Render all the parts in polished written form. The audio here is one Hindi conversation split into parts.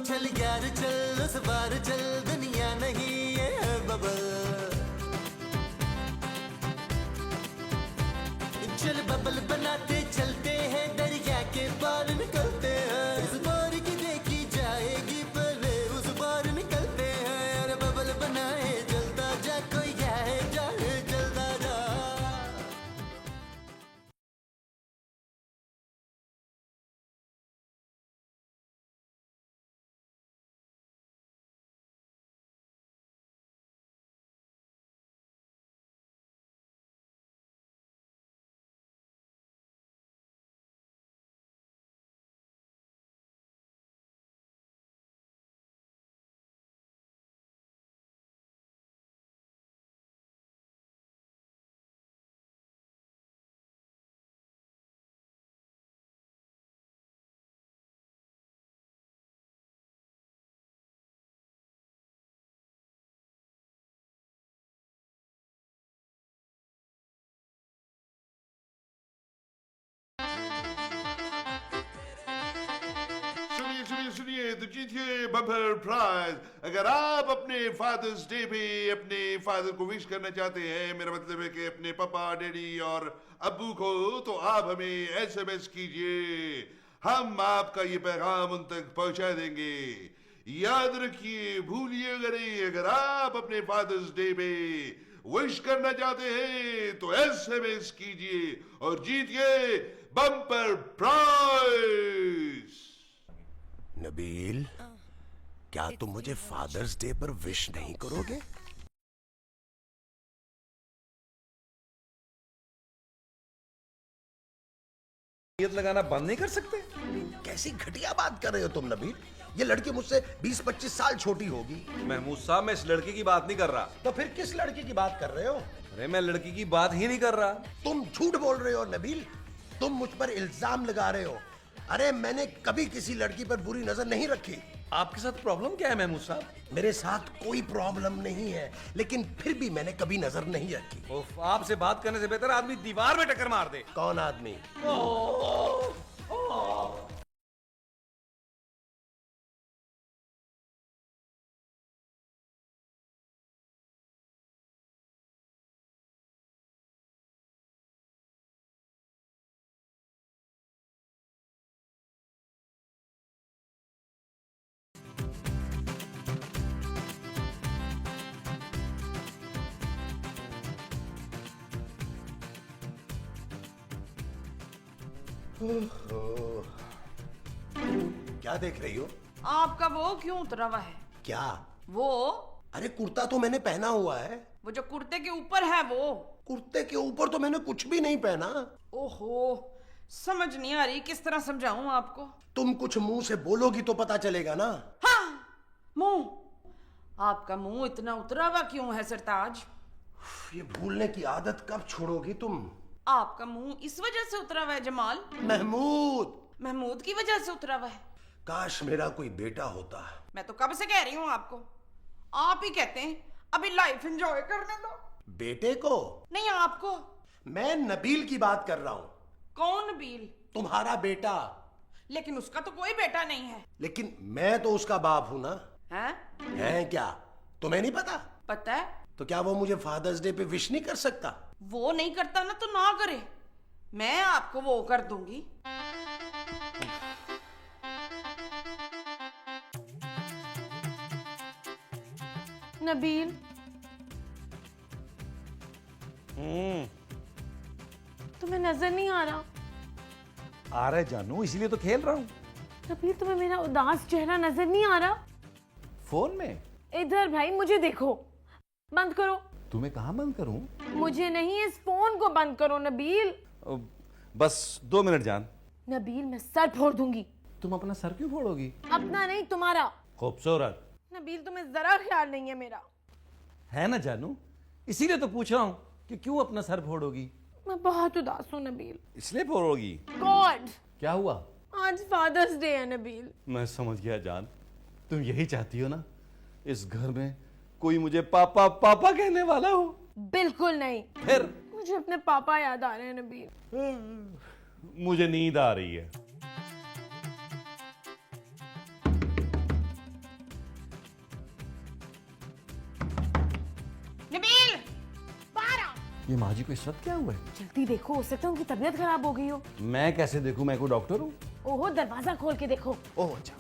चल यार चल उस बार चल दुनिया नहीं ये है बबल। चल बबल बनाते चलते हैं दरिया के पार निकलते हैं। इस बार की देखी जाएगी पहले उस बार निकलते हैं। यार बबल बनाए जलता जा कोई जाए जाए जलता जा। सुनिए तो जीतिए बम्पर प्राइज। अगर आप अपने फादर्स डे पे अपने फादर को विश करना चाहते हैं, मेरा मतलब है कि अपने पापा डैडी और अब्बू को, तो आप हमें एसएमएस कीजिए। हम आपका ये पैगाम उन तक पहुंचा देंगे। याद रखिए, भूलिएगा नहीं, अगर आप अपने फादर्स डे पे विश करना चाहते हैं तो एसएमएस कीजिए और जीतिए बम्पर प्राइज। नबील, क्या तुम मुझे फादर्स डे पर विश नहीं करोगे? लगाना बंद नहीं कर सकते? कैसी घटिया बात कर रहे हो तुम नबील। ये लड़की मुझसे 20-25 साल छोटी होगी। महमूद साहब, मैं इस लड़के की बात नहीं कर रहा। तो फिर किस लड़की की बात कर रहे हो? अरे मैं लड़की की बात ही नहीं कर रहा। तुम झूठ बोल रहे हो नबील। तुम मुझ पर इल्जाम लगा रहे हो। अरे मैंने कभी किसी लड़की पर बुरी नजर नहीं रखी। आपके साथ प्रॉब्लम क्या है महमूद साहब? मेरे साथ कोई प्रॉब्लम नहीं है, लेकिन फिर भी मैंने कभी नजर नहीं रखी। उफ, आपसे बात करने से बेहतर आदमी दीवार में टक्कर मार दे। कौन आदमी? क्या देख रही हो? आपका वो क्यों उतरा हुआ है? क्या? वो अरे कुर्ता तो मैंने पहना हुआ है। वो जो कुर्ते के ऊपर है वो। कुर्ते के ऊपर तो मैंने कुछ भी नहीं पहना। ओहो, समझ नहीं आ रही किस तरह समझाऊं आपको। तुम कुछ मुंह से बोलोगी तो पता चलेगा ना। हाँ, मुंह। आपका मुंह इतना उतरा हुआ क्यों है सरताज? ये भूलने की आदत कब छोड़ोगी तुम? आपका मुंह इस वजह से उतरा हुआ है जमाल? महमूद। महमूद की वजह से उतरा हुआ है? काश मेरा कोई बेटा होता। मैं तो कब से कह रही हूँ आपको। आप ही कहते हैं अभी लाइफ एंजॉय करने दो। बेटे को नहीं, आपको। मैं नबील की बात कर रहा हूँ। कौन नबील? तुम्हारा बेटा। लेकिन उसका तो कोई बेटा नहीं है। लेकिन मैं तो उसका बाप हूं ना। है क्या? तुम्हें नहीं पता? पता है। तो क्या वो मुझे फादर्स डे पे विश नहीं कर सकता? वो नहीं करता ना तो ना करे, मैं आपको वो कर दूंगी। नबील, तुम्हें नजर नहीं आ रहा? आ रहा है जानू, इसीलिए तो खेल रहा हूँ। नबील, तुम्हें मेरा उदास चेहरा नजर नहीं आ रहा? फोन में? इधर भाई, मुझे देखो। बंद करो। तुम्हें कहाँ बंद करूँ? मुझे नहीं, इस फोन को बंद करो नबील। बस 2 मिनट जान। नबील, मैं सर फोड़ दूंगी। तुम अपना सर क्यों फोड़ोगी? अपना नहीं, तुम्हारा। खूबसूरत। नबील, तुम्हें जरा ख्याल नहीं है मेरा। है ना जानू, इसीलिए तो पूछ रहा हूँ कि क्यों अपना सर फोड़ोगी। मैं बहुत उदास हूँ नबील। इसलिए फोड़ोगी? गॉड, क्या हुआ? आज फादर्स डे है नबील। मैं समझ गया जान, तुम यही चाहती हो ना, इस घर में कोई मुझे पापा पापा कहने वाला हो। बिल्कुल नहीं। फिर? मुझे अपने पापा याद आ रहे हैं नबील। मुझे नींद आ रही है। ये माँ जी को इस वक्त क्या हुआ है? जल्दी देखो, हो सकता है उनकी तबीयत खराब हो गई हो। मैं कैसे देखूं, मैं कोई डॉक्टर हूँ? ओहो, दरवाजा खोल के देखो। ओह अच्छा।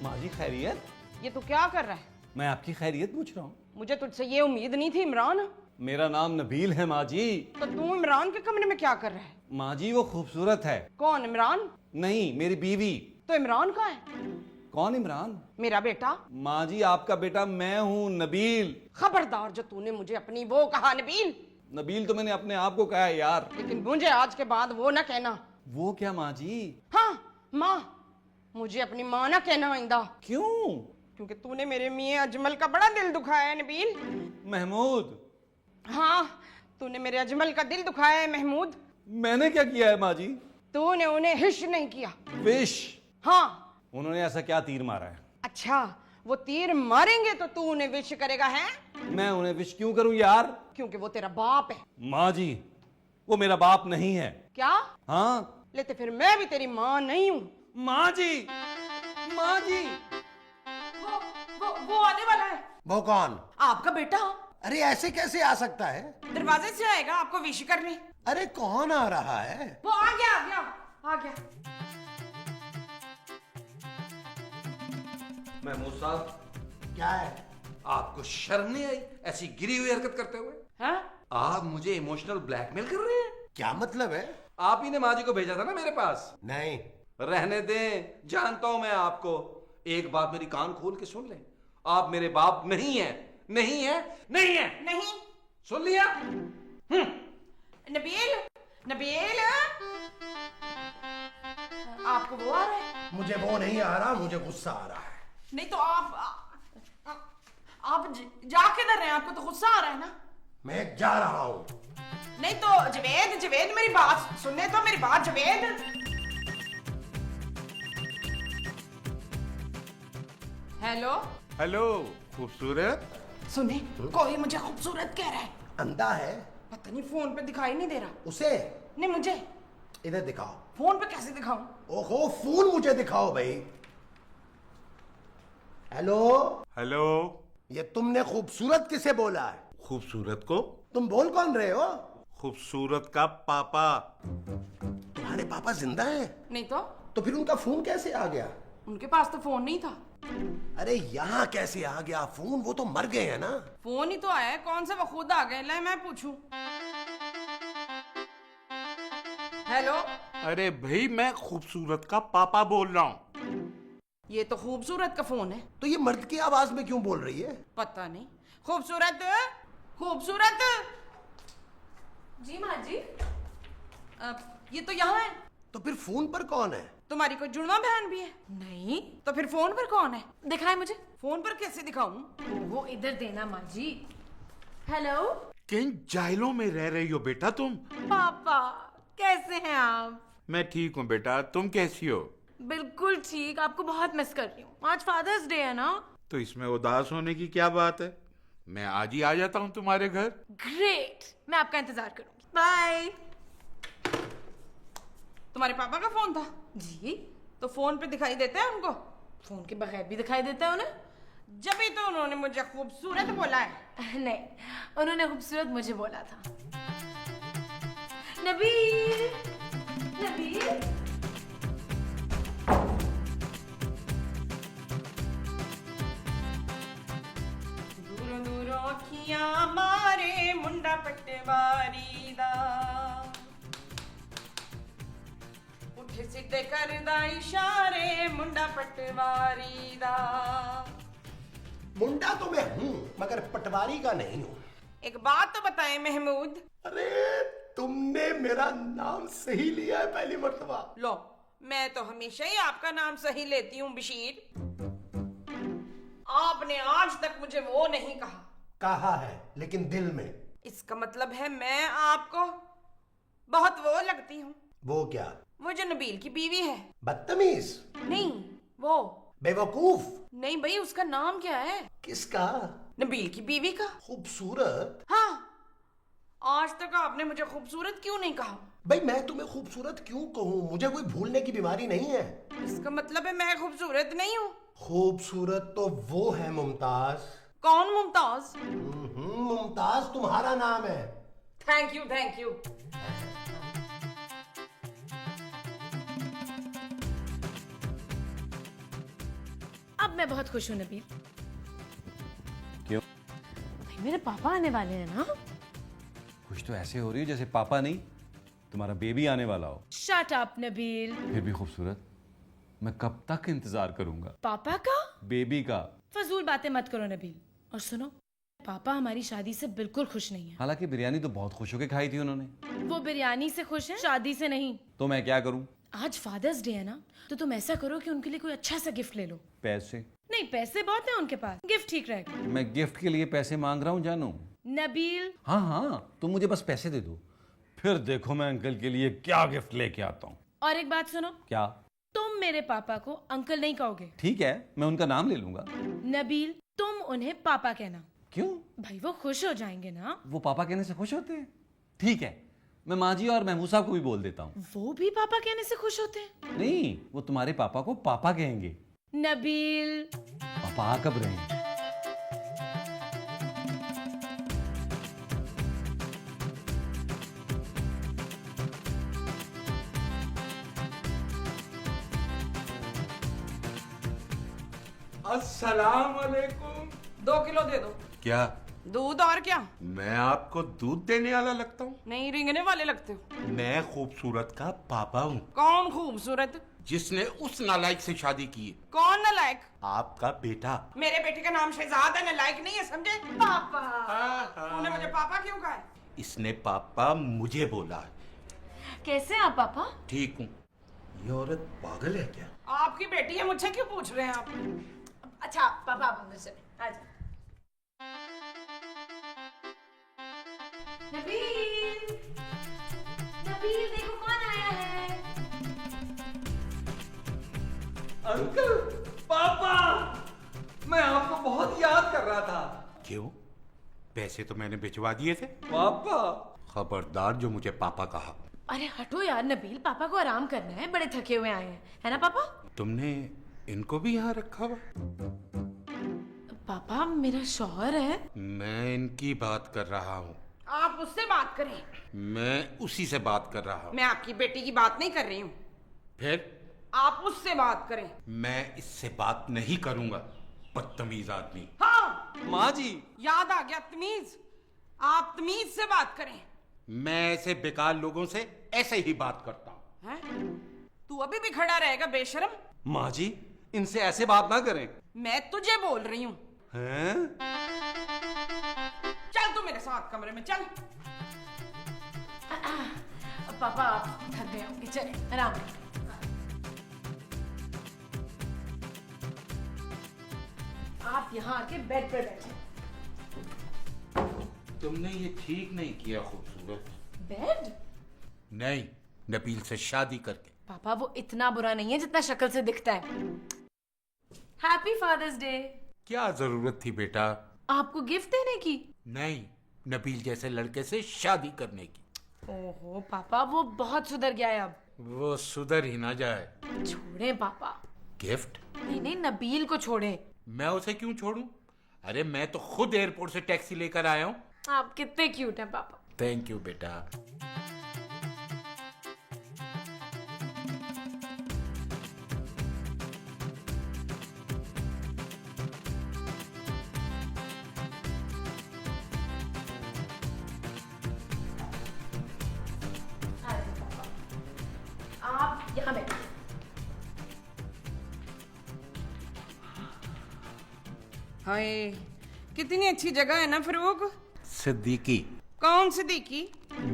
माँ जी खैरियत? ये तू क्या कर रहा है? मैं आपकी खैरियत पूछ रहा हूँ। मुझे तुझसे ये उम्मीद नहीं थी इमरान। मेरा नाम नबील है माँ जी। तो तू इमरान के कमरे में क्या कर रहा है? माँ जी वो खूबसूरत है। कौन इमरान? नहीं, मेरी बीवी। तो इमरान कहाँ है? कौन इमरान? मेरा बेटा। माँ जी आपका बेटा मैं हूँ, नबील। खबरदार जो तूने मुझे अपनी वो कहा नबील। नबील तो मैंने अपने आप को कहा है यार। लेकिन मुझे आज के बाद वो ना कहना। वो क्या माँ जी? हाँ माँ, मुझे अपनी माँ ना कहना आइंदा। क्यों? क्योंकि तूने मेरे मियाँ अजमल का बड़ा दिल दुखाया है नबील। महमूद। हाँ, तूने मेरे अजमल का दिल दुखाया है महमूद। मैंने क्या किया है माँ जी? तूने उन्हें हिश नहीं किया। विश? हाँ। उन्होंने ऐसा क्या तीर मारा है? अच्छा, वो तीर मारेंगे तो तू उन्हें विश करेगा है? मैं उन्हें विश क्यों करूं यार? क्योंकि वो तेरा बाप है। माँ जी वो मेरा बाप नहीं है। क्या? हाँ। लेते फिर मैं भी तेरी माँ नहीं हूँ। माँ जी, माँ जी। वो आने वाला है। वो कौन? आपका बेटा। अरे ऐसे कैसे आ सकता है? दरवाजे से आएगा आपको विश करने। अरे कौन आ रहा है? वो आ गया आ गया आ गया। महमूद साहब, क्या है? आपको शर्म नहीं आई ऐसी गिरी हुई हरकत करते हुए? हाँ? आप मुझे इमोशनल ब्लैकमेल कर रहे हैं? क्या मतलब है? आप ही ने माँ जी को भेजा था ना मेरे पास। नहीं। रहने दें, जानता हूं मैं आपको। एक बात मेरी कान खोल के सुन लें, आप मेरे बाप नहीं है, नहीं है, नहीं है। नहीं। सुन लिया? नबील, नबील, आपको वो आ रहा है? मुझे वो नहीं आ रहा, मुझे गुस्सा आ रहा है। नहीं तो आप जा किधर रहे हैं? आपको तो गुस्सा आ रहा है ना? मैं जा रहा हूँ। नहीं तो जवेद, जवेद मेरी बात सुनने तो, मेरी बात जवेद। हेलो हेलो खूबसूरत। सुने, कोई मुझे खूबसूरत कह रहा है। अंधा है? पता नहीं, फोन पे दिखाई नहीं दे रहा। उसे? नहीं मुझे। इधर दिखाओ। फोन पे कैसे दिखाऊं? ओहो, फोन मुझे दिखाओ भाई। Hello hello. ये तुमने खूबसूरत किसे बोला है? खूबसूरत को? तुम बोल कौन रहे हो? खूबसूरत का पापा। तुम्हारे पापा जिंदा हैं? नहीं तो फिर उनका फोन कैसे आ गया? उनके पास तो फोन नहीं था। अरे यहाँ कैसे आ गया फोन? वो तो मर गए हैं ना। फोन ही तो आया है, कौन सा वो खुद आ गए? ले मैं पूछूं। हेलो। अरे भाई मैं खूबसूरत का पापा बोल रहा हूँ। ये तो खूबसूरत का फोन है। तो ये मर्द की आवाज में क्यों बोल रही है? पता नहीं। खूबसूरत, खूबसूरत। जी माँ जी। ये तो यहाँ है। तो फिर फोन पर कौन है? तुम्हारी कोई जुड़वा बहन भी है? नहीं। तो फिर फोन पर कौन है? दिखाए मुझे। फोन पर कैसे दिखाऊं? वो इधर देना माँ जी। हेलो किन जाइलों में रह रही हो बेटा तुम? पापा, कैसे हैं आप? मैं ठीक हूँ बेटा, तुम कैसी हो? बिल्कुल ठीक, आपको बहुत मिस कर रही हूँ। आज फादर्स डे है ना? तो इसमें उदास होने की क्या बात है? मैं आज ही आ जाता हूँ तुम्हारे घर। ग्रेट, मैं आपका इंतजार करूंगी। बाय। तुम्हारे पापा का फोन था? जी। तो फोन पे दिखाई देता है उनको? फोन के बगैर भी दिखाई देता है उन्हें? जब ही तो उन्होंने मुझे खूबसूरत बोला है। नहीं, उन्होंने खूबसूरत मुझे बोला था। नबील, नबील। दूरों दूरों अखियां मारे मुंडा पटवारी दा, उठे सीधे करदा इशारे मुंडा पटवारी दा। मुंडा तो मैं हूँ मगर पटवारी का नहीं हूँ। एक बात तो बताएं महमूद। अरे तुमने मेरा नाम सही लिया है पहली मर्तबा। लो, मैं तो हमेशा ही आपका नाम सही लेती हूँ बशीर। आपने आज तक मुझे वो नहीं कहा। कहा है लेकिन दिल में। इसका मतलब है मैं आपको बहुत वो लगती हूँ। वो क्या? वो जो नबील की बीवी है। बदतमीज? नहीं, वो। बेवकूफ? नहीं भाई, उसका नाम क्या है? किसका? नबील की बीवी का। खूबसूरत? हाँ, आज तक आपने मुझे खूबसूरत क्यों नहीं कहा? भाई मैं तुम्हें खूबसूरत क्यों कहूँ? मुझे कोई भूलने की बीमारी नहीं है। इसका मतलब है मैं खूबसूरत नहीं हूँ? खूबसूरत तो वो है मुमताज। कौन मुमताज? मुमताज तुम्हारा नाम है। Thank you, thank you. अब मैं बहुत खुश हूँ नबील। क्यों? भाई मेरे पापा आने वाले हैं ना। कुछ तो ऐसे हो रही है जैसे पापा नहीं तुम्हारा बेबी आने वाला हो। Shut up Nabeel. फिर भी खूबसूरत, मैं कब तक इंतजार करूंगा पापा का? बेबी का। फजूल बातें मत करो नबील। और सुनो, पापा हमारी शादी से बिल्कुल खुश नहीं है। हालांकि बिरयानी तो बहुत खुश होकर खाई थी उन्होंने। वो बिरयानी से खुश है, शादी से नहीं। तो मैं क्या करूं? आज फादर्स डे है ना, तो तुम ऐसा करो कि उनके लिए कोई अच्छा सा गिफ्ट ले लो। पैसे? नहीं, पैसे बहुत है उनके पास, गिफ्ट ठीक रहेगा। मैं गिफ्ट के लिए पैसे मांग रहा हूं जानू? नबील। हाँ हाँ, तुम मुझे बस पैसे दे दो, फिर देखो मैं अंकल के लिए क्या गिफ्ट लेके आता हूँ। और एक बात सुनो, क्या? तुम मेरे पापा को अंकल नहीं कहोगे। ठीक है, मैं उनका नाम ले लूंगा। नबील, तुम उन्हें पापा कहना। क्यों? भाई वो खुश हो जाएंगे ना। वो पापा कहने से खुश होते हैं? ठीक है, मैं माँ जी और महमूद साहब को भी बोल देता हूँ। वो भी पापा कहने से खुश होते हैं? नहीं, वो तुम्हारे पापा को पापा कहेंगे। नबील। पापा आ कब रहे हैं? अस्सलाम वालेकुम। 2 किलो दे दो। क्या दूध और क्या? मैं आपको दूध देने वाला लगता हूँ? नहीं, रेंगने वाले लगते हो। मैं खूबसूरत का पापा हूँ, कौन खूबसूरत? जिसने उस नालायक से शादी की है। कौन नालायक? आपका बेटा। मेरे बेटे का नाम शहजाद है, नालायक नहीं है, समझे? पापा। तूने मुझे पापा क्यों कहा है? इसने पापा मुझे बोला है। कैसे आप पापा? ठीक हूँ। ये औरत पागल है क्या? आपकी बेटी है, मुझसे क्यों पूछ रहे हैं आप? अच्छा पापा, आप अंदर चले। आजा। नबील, नबील देखो कौन आया है। अंकल, पापा, मैं आपको बहुत याद कर रहा था। क्यों? पैसे तो मैंने भिजवा दिए थे। पापा, खबरदार जो मुझे पापा कहा। अरे हटो यार नबील, पापा को आराम करना है, बड़े थके हुए आए हैं, है ना पापा? तुमने इनको भी यहाँ रखा हुआ? पापा मेरा शौहर है। मैं इनकी बात कर रहा हूँ। आप उससे बात करें। मैं उसी से बात कर रहा हूँ। मैं आपकी बेटी की बात नहीं कर रही हूँ। फिर? आप उससे बात करें। मैं इससे बात नहीं करूंगा, बदतमीज आदमी। हाँ, माँ जी, याद आ गया, तमीज। आप तमीज से बात करें। मैं ऐसे बेकार लोगों से ऐसे ही बात करता हूँ। हैं? तू अभी भी खड़ा रहेगा बेशरम? माँ जी, इनसे ऐसे बात ना करें। मैं तुझे बोल रही हूँ। हैं? चल तू मेरे साथ कमरे में चल। पापा आप थक गए होंगे, चले आराम करें। आप यहाँ आके बेड पर बैठे। तुमने ये ठीक नहीं किया खूबसूरत। बेड? नहीं, नबील से शादी करके। पापा वो इतना बुरा नहीं है जितना शक्ल से दिखता है। Happy father's day. क्या जरूरत थी बेटा? आपको गिफ्ट देने की? नहीं, नबील जैसे लड़के से शादी करने की। ओहो पापा, वो बहुत सुधर गया है अब। वो सुधर ही ना जाए। छोड़ें पापा। गिफ्ट? नहीं नहीं, नबील को छोड़ें। मैं उसे क्यों छोड़ूं? अरे मैं तो खुद एयरपोर्ट से टैक्सी लेकर आया हूँ। आप कितने क्यूट हैं पापा। थैंक यू बेटा। आप यहाँ बैठिए। हाय, कितनी अच्छी जगह है ना फरूक। सिद्दीकी। कौन सिद्दीकी?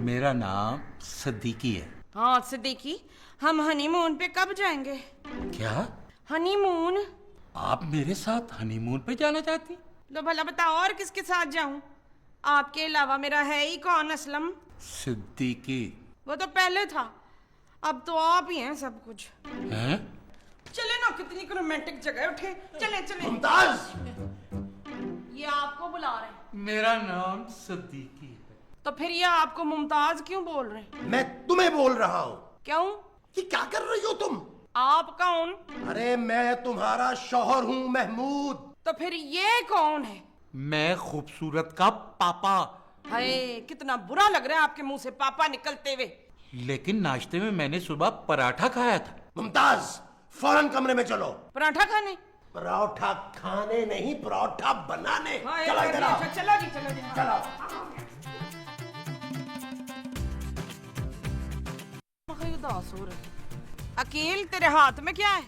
मेरा नाम सिद्दीकी है। हाँ सिद्दीकी, हम हनीमून पे कब जाएंगे? क्या? हनीमून? आप मेरे साथ हनीमून पे जाना चाहती? लो भला बताओ, और किसके साथ जाऊं? आपके अलावा मेरा है ही कौन असलम? सिद्दीकी। वो तो पहले था, अब तो आप ही हैं सब कुछ। हैं? चले ना, कितनी रोमांटिक जगह है, उठे चले चले। मुमताज! ये आपको बुला रहे हैं। मेरा नाम सिद्दीकी है। तो फिर ये आपको मुमताज क्यों बोल रहे हैं? मैं तुम्हें बोल रहा हूँ। क्यों? कि क्या कर रही हो तुम? आप कौन? अरे मैं तुम्हारा शौहर हूँ महमूद। तो फिर ये कौन है? मैं खूबसूरत का पापा। हाय, कितना बुरा लग रहा है आपके मुंह से पापा निकलते हुए। लेकिन नाश्ते में मैंने सुबह पराठा खाया था। मुमताज, फौरन कमरे में चलो। पराठा खाने? पराठा खाने नहीं, पराठा बनाने। हाँ, चलो इधर आओ। चलो जी, चलो जी। चलो। उदास हो रहे। अकील, तेरे हाथ में क्या है?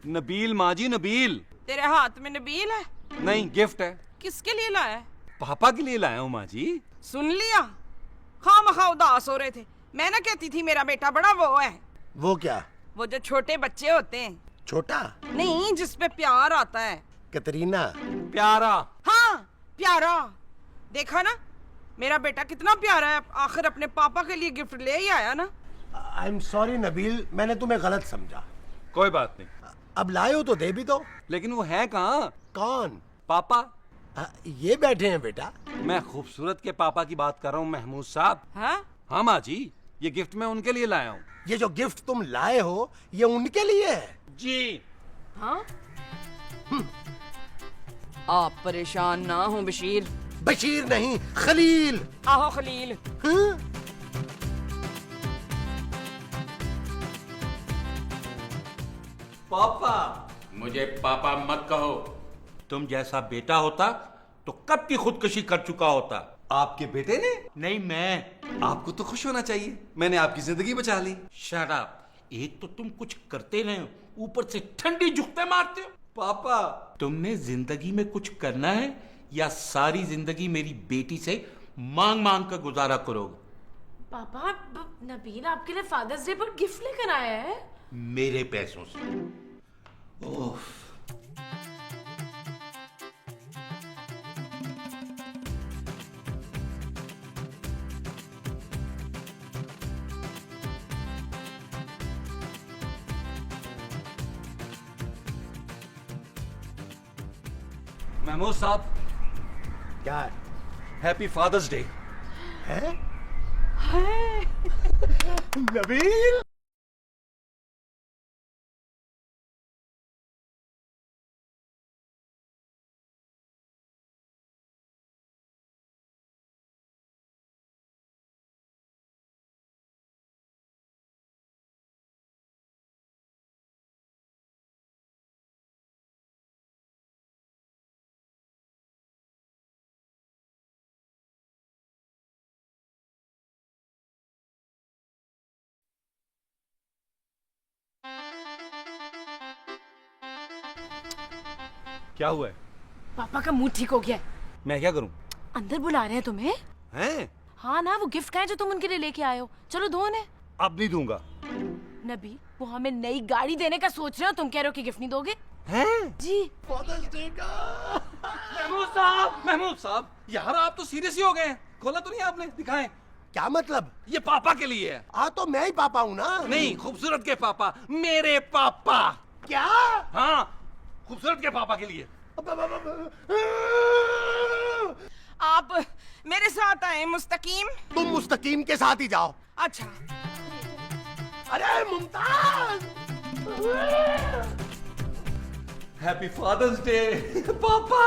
नबील माँ जी, नबील। तेरे हाथ में नबील है? नहीं, गिफ्ट है। किसके लिए लाया है? पापा के लिए लाया हूँ माँ जी। सुन लिया, खामखा उदास हो रहे थे। मैं ना कहती थी मेरा बेटा बड़ा वो है। वो क्या? वो जो छोटे बच्चे होते हैं। छोटा? नहीं, जिसपे प्यार आता है। कतरीना? प्यारा। हाँ, प्यारा। देखा ना, मेरा बेटा कितना प्यारा है। आखिर अपने पापा के लिए गिफ्ट ले ही आया ना। आई एम सॉरी नबील, मैंने तुम्हें गलत समझा। कोई बात नहीं। अब लाए हो तो दे भी दो। लेकिन वो है कहाँ? कौन? पापा। ये बैठे हैं बेटा। मैं खूबसूरत के पापा की बात कर रहा हूँ महमूद साहब। हाँ? हाँ माँ जी, ये गिफ्ट मैं उनके लिए लाया हूँ। ये जो गिफ्ट तुम लाए हो ये उनके लिए है? जी। हाँ? आप परेशान ना हो बशीर। बशीर नहीं, खलील। आहो खलील। हाँ? पापा। मुझे पापा मत कहो। तुम जैसा बेटा होता तो कब की खुदकुशी कर चुका होता। आपके बेटे ने? नहीं, मैं। आपको तो खुश होना चाहिए, मैंने आपकी जिंदगी बचा ली। Shut up. एक तो तुम कुछ करते नहीं हो, ऊपर से ठंडी जुगते मारते हो। पापा। तुमने जिंदगी में कुछ करना है या सारी जिंदगी मेरी बेटी से मांग मांग कर गुजारा करोगे? पापा, नबील आपके लिए फादर्स डे पर गिफ्ट लेकर आया है। मेरे पैसों से। ओफ। महमूद साहब, क्या है? Happy father's day. है? नबील। क्या हुआ है? पापा का मूड ठीक हो गया है। मैं क्या करूं? अंदर बुला रहे हैं तुम्हें। हैं? हाँ ना, वो गिफ्ट का है जो तुम उनके लिए लेके आए हो। चलो दो उन्हें। अब नहीं दूंगा। नबी, वो हमें नई गाड़ी देने का सोच रहे हो, तुम कह रहे हो कि गिफ्ट नहीं दोगे? हैं? जी। फादर्स डे का। महमूद साहब, यार आप तो सीरियस ही हो गए हैं। खोला तो नहीं आपने? दिखाएं। क्या मतलब? ये पापा के लिए है। तो मैं ही पापा हूँ ना। नहीं, खूबसूरत के पापा, मेरे पापा। क्या? हाँ, खूबसूरत के पापा के लिए। आप मेरे साथ आए मुस्तकीम। तुम मुस्तकीम के साथ ही जाओ। अच्छा। अरे मुमताज। हैप्पी फादर्स डे पापा।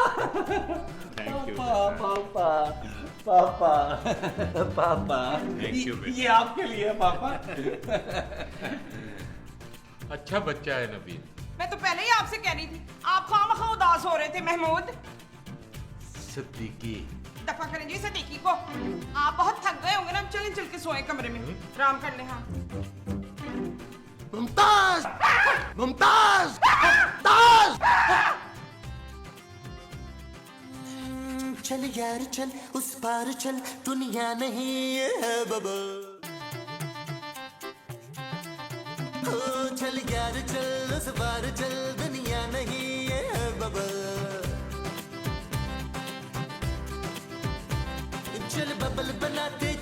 Thank you. पापा पापा पापा। Thank you, बेटा। ये आपके लिए है पापा। अच्छा बच्चा है नबील। मैं तो पहले ही आपसे कह रही थी, आप खामखा उदास हो रहे थे महमूद। सिद्दीकी। दफा करें जी सदीकी को। आप बहुत थक गए होंगे ना, चलें चल के सोए कमरे में, आराम कर लें। हाँ। मुमताज, मुमताज, मुमताज। चल यार चल, उस पार चल, दुनिया नहीं ये है बबल। चल यार चल, उस पार चल, दुनिया नहीं ये है बबल। चल बबल बनाते